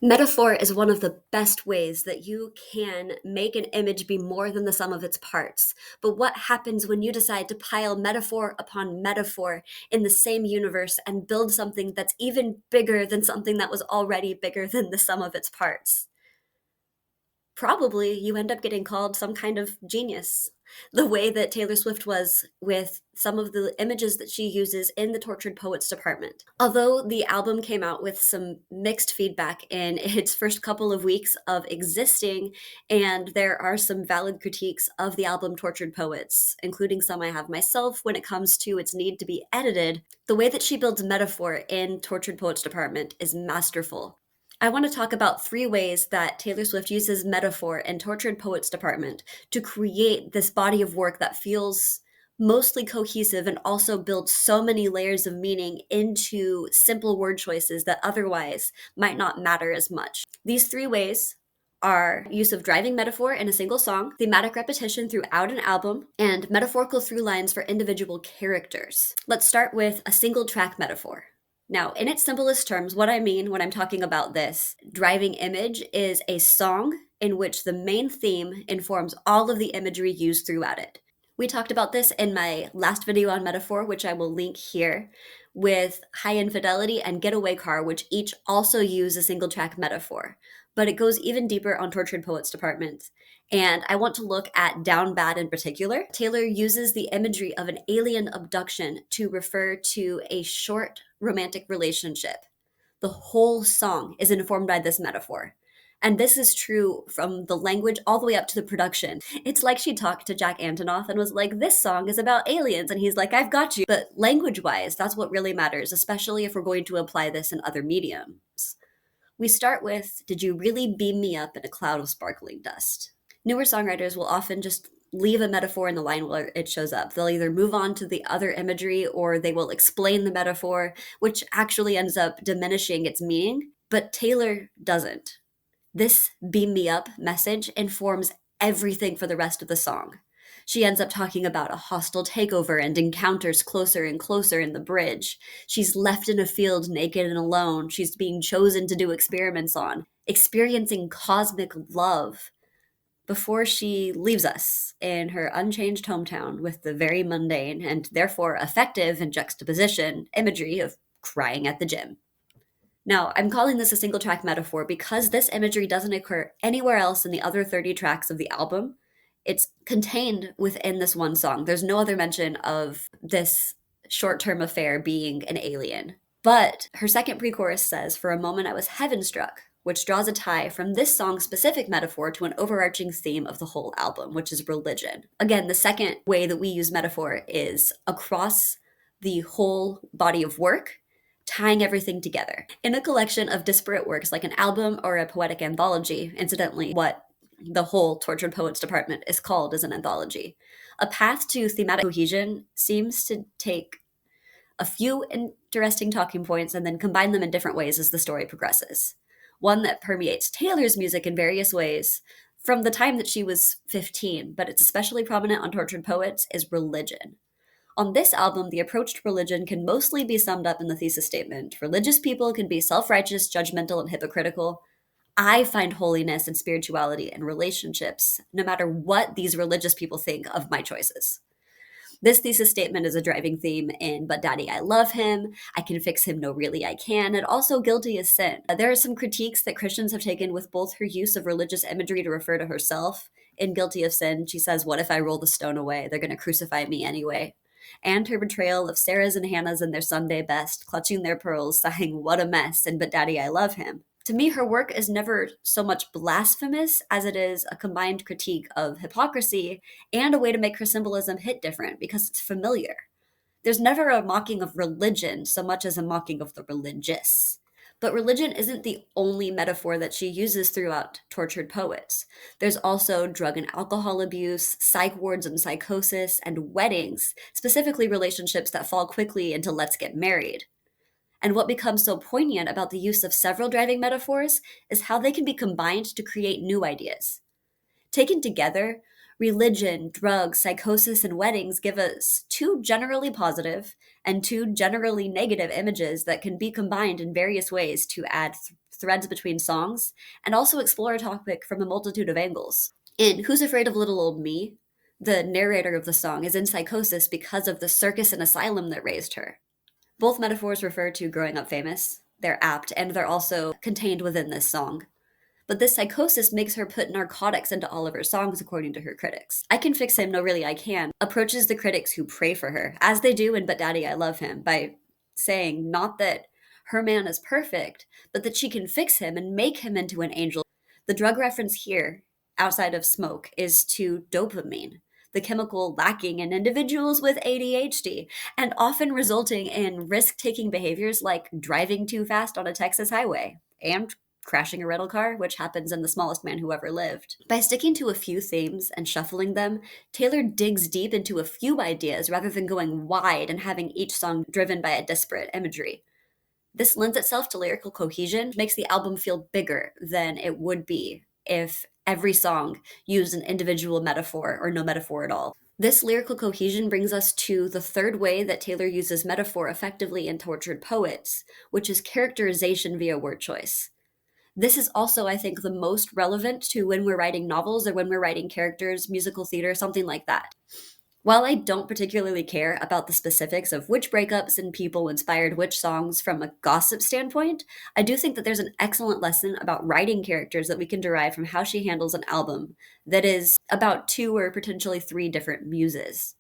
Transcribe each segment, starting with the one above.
Metaphor is one of the best ways that you can make an image be more than the sum of its parts. But what happens when you decide to pile metaphor upon metaphor in the same universe and build something that's even bigger than something that was already bigger than the sum of its parts? Probably you end up getting called some kind of genius. The way that Taylor Swift was with some of the images that she uses in the Tortured Poets department. Although the album came out with some mixed feedback in its first couple of weeks of existing, and there are some valid critiques of the album Tortured Poets, including some I have myself when it comes to its need to be edited, the way that she builds metaphor in Tortured Poets department is masterful. I want to talk about three ways that Taylor Swift uses metaphor in Tortured Poets Department to create this body of work that feels mostly cohesive and also builds so many layers of meaning into simple word choices that otherwise might not matter as much. These three ways are use of driving metaphor in a single song, thematic repetition throughout an album, and metaphorical through lines for individual characters. Let's start with a single track metaphor. Now, in its simplest terms, what I mean when I'm talking about this driving image is a song in which the main theme informs all of the imagery used throughout it. We talked about this in my last video on metaphor, which I will link here, with High Infidelity and Getaway Car, which each also use a single track metaphor. But it goes even deeper on Tortured Poets Department. And I want to look at Down Bad in particular. Taylor uses the imagery of an alien abduction to refer to a short romantic relationship. The whole song is informed by this metaphor. And this is true from the language all the way up to the production. It's like she talked to Jack Antonoff and was like, this song is about aliens. And he's like, I've got you. But language wise, that's what really matters, especially if we're going to apply this in other mediums. We start with, did you really beam me up in a cloud of sparkling dust? Newer songwriters will often just leave a metaphor in the line where it shows up. They'll either move on to the other imagery or they will explain the metaphor, which actually ends up diminishing its meaning. But Taylor doesn't. This beam me up message informs everything for the rest of the song. She ends up talking about a hostile takeover and encounters closer and closer in the bridge. She's left in a field naked and alone. She's being chosen to do experiments on, experiencing cosmic love before she leaves us in her unchanged hometown with the very mundane and therefore effective in juxtaposition imagery of crying at the gym. Now, I'm calling this a single track metaphor because this imagery doesn't occur anywhere else in the other 30 tracks of the album. It's contained within this one song. There's no other mention of this short term affair being an alien. But her second pre chorus says, for a moment I was heaven struck, which draws a tie from this song's specific metaphor to an overarching theme of the whole album, which is religion. Again, the second way that we use metaphor is across the whole body of work, tying everything together. In a collection of disparate works like an album or a poetic anthology, incidentally, what the whole Tortured Poets department is called is an anthology, a path to thematic cohesion seems to take a few interesting talking points and then combine them in different ways as the story progresses. One that permeates Taylor's music in various ways from the time that she was 15, but it's especially prominent on Tortured Poets, is religion. On this album, the approach to religion can mostly be summed up in the thesis statement. Religious people can be self-righteous, judgmental, and hypocritical. I find holiness and spirituality in relationships, no matter what these religious people think of my choices. This thesis statement is a driving theme in But Daddy, I Love Him, I Can Fix Him, No Really I Can, and also Guilty as Sin. There are some critiques that Christians have taken with both her use of religious imagery to refer to herself. In Guilty of Sin, she says, what if I roll the stone away? They're going to crucify me anyway. And her betrayal of Sarah's and Hannah's in their Sunday best, clutching their pearls, sighing, what a mess, and But Daddy, I Love Him. To me, her work is never so much blasphemous as it is a combined critique of hypocrisy and a way to make her symbolism hit different because it's familiar. There's never a mocking of religion so much as a mocking of the religious. But religion isn't the only metaphor that she uses throughout Tortured Poets. There's also drug and alcohol abuse, psych wards and psychosis, and weddings, specifically relationships that fall quickly into let's get married. And what becomes so poignant about the use of several driving metaphors is how they can be combined to create new ideas. Taken together, Religion, drugs, psychosis, and weddings give us two generally positive and two generally negative images that can be combined in various ways to add threads between songs and also explore a topic from a multitude of angles. In Who's Afraid of Little Old Me, the narrator of the song is in psychosis because of the circus and asylum that raised her. Both metaphors refer to growing up famous. They're apt, and they're also contained within this song. But this psychosis makes her put narcotics into all of her songs, according to her critics. I Can Fix Him, No Really I Can approaches the critics who pray for her, as they do in But Daddy, I Love Him, by saying not that her man is perfect, but that she can fix him and make him into an angel. The drug reference here, outside of smoke, is to dopamine, the chemical lacking in individuals with ADHD, and often resulting in risk taking behaviors like driving too fast on a Texas highway and crashing a rental car, which happens in The Smallest Man Who Ever Lived. By sticking to a few themes and shuffling them, Taylor digs deep into a few ideas rather than going wide and having each song driven by a disparate imagery. This lends itself to lyrical cohesion, makes the album feel bigger than it would be if every song used an individual metaphor or no metaphor at all. This lyrical cohesion brings us to the third way that Taylor uses metaphor effectively in Tortured Poets, which is characterization via word choice. This is also, I think, the most relevant to when we're writing novels or when we're writing characters, musical theater, something like that. While I don't particularly care about the specifics of which breakups and people inspired which songs from a gossip standpoint, I do think that there's an excellent lesson about writing characters that we can derive from how she handles an album that is about two or potentially three different muses.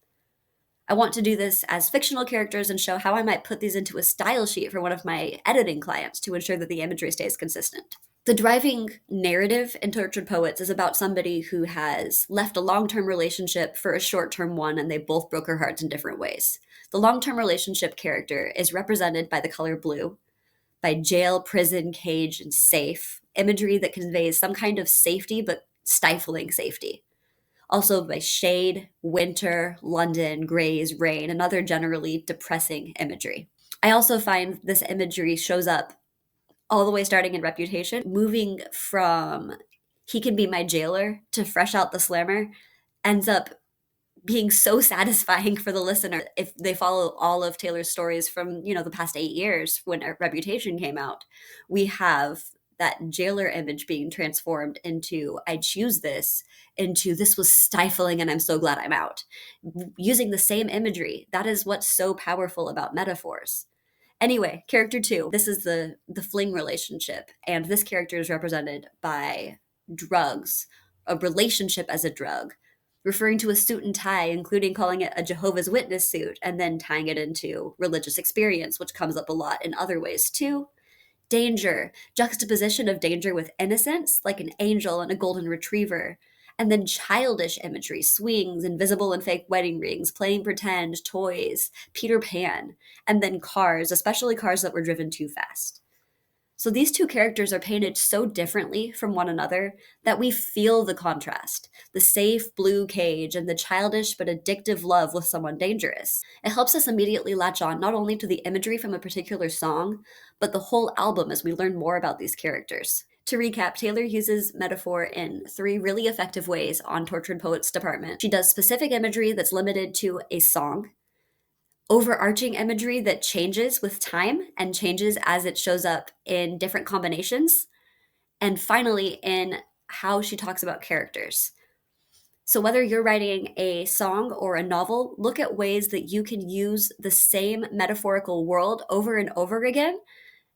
I want to do this as fictional characters and show how I might put these into a style sheet for one of my editing clients to ensure that the imagery stays consistent. The driving narrative in Tortured Poets is about somebody who has left a long-term relationship for a short-term one, and they both broke her hearts in different ways. The long-term relationship character is represented by the color blue, by jail, prison, cage, and safe, imagery that conveys some kind of safety but stifling safety. Also by shade, winter, London, grays, rain, and other generally depressing imagery. I also find this imagery shows up all the way starting in Reputation, moving from he can be my jailer to fresh out the slammer, ends up being so satisfying for the listener if they follow all of Taylor's stories from, the past 8 years when Reputation came out. We have that jailer image being transformed into I choose this, into this was stifling and I'm so glad I'm out. Using the same imagery, that is what's so powerful about metaphors. Anyway, character 2, this is the fling relationship, and this character is represented by drugs, a relationship as a drug, referring to a suit and tie, including calling it a Jehovah's Witness suit, and then tying it into religious experience, which comes up a lot in other ways too. Danger, juxtaposition of danger with innocence, like an angel and a golden retriever. And then childish imagery, swings, invisible and fake wedding rings, playing pretend, toys, Peter Pan. And then cars, especially cars that were driven too fast. So these two characters are painted so differently from one another that we feel the contrast, the safe blue cage and the childish but addictive love with someone dangerous. It helps us immediately latch on not only to the imagery from a particular song, but the whole album as we learn more about these characters. To recap, Taylor uses metaphor in 3 really effective ways on Tortured Poets Department. She does specific imagery that's limited to a song, overarching imagery that changes with time and changes as it shows up in different combinations, and finally in how she talks about characters. So whether you're writing a song or a novel, look at ways that you can use the same metaphorical world over and over again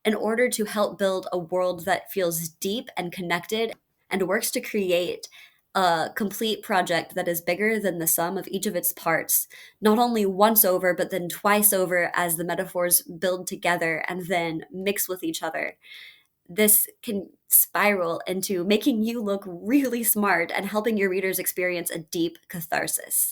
in order to help build a world that feels deep and connected and works to create a complete project that is bigger than the sum of each of its parts, not only once over, but then twice over as the metaphors build together and then mix with each other. This can spiral into making you look really smart and helping your readers experience a deep catharsis.